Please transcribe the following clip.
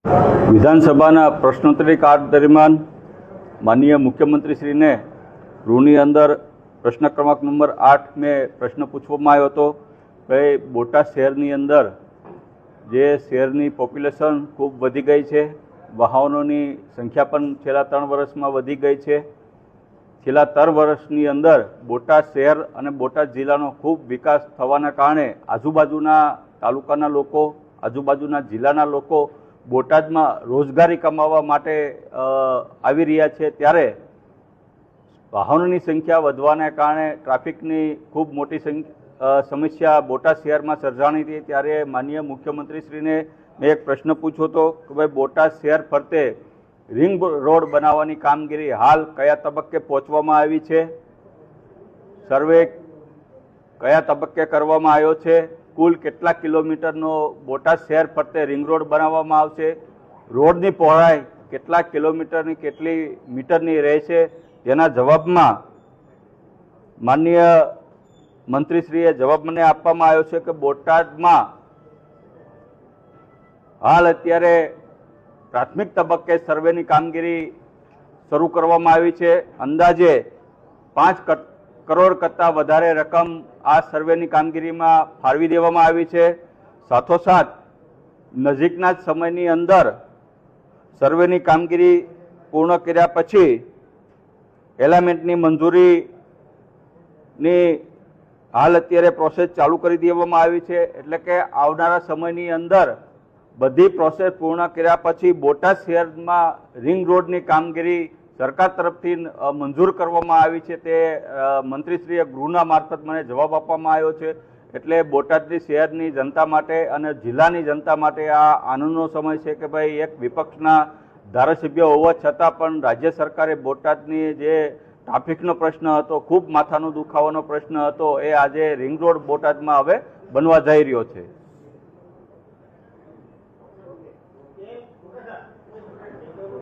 વિધાનસભાના પ્રશ્નોત્તરી કાળ દરમિયાન માનનીય મુખ્યમંત્રીશ્રીને ગૃહની અંદર પ્રશ્ન ક્રમાંક નંબર 8 મેં પ્રશ્ન પૂછવામાં આવ્યો હતો કે બોટાદ શહેરની અંદર જે શહેરની પોપ્યુલેશન ખૂબ વધી ગઈ છે, વાહનોની સંખ્યા પણ છેલ્લા 3 વર્ષમાં વધી ગઈ છે. છેલ્લા 3 વર્ષની અંદર બોટાદ શહેર અને બોટાદ જિલ્લાનો ખૂબ વિકાસ થવાના કારણે આજુબાજુના તાલુકાના લોકો, આજુબાજુના જિલ્લાના લોકો બોટાદમાં રોજગારી કમાવા માટે આવી રહ્યા છે. ત્યારે વાહનોની સંખ્યા વધવાને કારણે ટ્રાફિકની ખૂબ મોટી સમસ્યા બોટાદ શહેરમાં સર્જાણી હતી. ત્યારે માનનીય મુખ્યમંત્રીશ્રીને મેં એક પ્રશ્ન પૂછ્યો હતો કે ભાઈ બોટાદ શહેર ફરતે રિંગ રોડ બનાવવાની કામગીરી હાલ કયા તબક્કે પહોંચવામાં આવી છે, સર્વે કયા તબક્કે કરવામાં આવ્યો છે, કુલ કેટલા કિલોમીટરનો બોટાદ શહેર ફરતે રિંગ રોડ બનાવવામાં આવશે, રોડની પહોળાઈ કેટલા કિલોમીટરની કેટલી મીટરની રહેશે. તેના જવાબમાં માનનીય મંત્રીશ્રીએ જવાબ મને આપવામાં આવ્યો છે કે બોટાદમાં હાલ અત્યારે પ્રાથમિક તબક્કે સર્વેની કામગીરી શરૂ કરવામાં આવી છે. અંદાજે 5 કરોડ કરતાં વધારે રકમ આ સર્વેની કામગીરીમાં ફાળવી દેવામાં આવી છે. સાથોસાથ નજીકના જ સમયની અંદર સર્વેની કામગીરી પૂર્ણ કર્યા પછી એલામેન્ટની મંજૂરીની હાલ અત્યારે પ્રોસેસ ચાલુ કરી દેવામાં આવી છે. એટલે કે આવનારા સમયની અંદર બધી પ્રોસેસ પૂર્ણ કર્યા પછી બોટાદ શહેરમાં રિંગ રોડની કામગીરી સરકાર તરફથી મંજૂર કરવામાં આવી છે. તે મંત્રીશ્રીએ ગૃહના મારફત મને જવાબ આપવામાં આવ્યો છે. એટલે બોટાદની શહેરની જનતા માટે અને જિલ્લાની જનતા માટે આ આનંદનો સમય છે કે ભાઈ એક વિપક્ષના ધારાસભ્ય હોવા છતાં પણ રાજ્ય સરકારે બોટાદની જે ટ્રાફિકનો પ્રશ્ન હતો, ખૂબ માથાનો દુખાવાનો પ્રશ્ન હતો, એ આજે રિંગ રોડ બોટાદમાં હવે બનવા જઈ રહ્યો છે.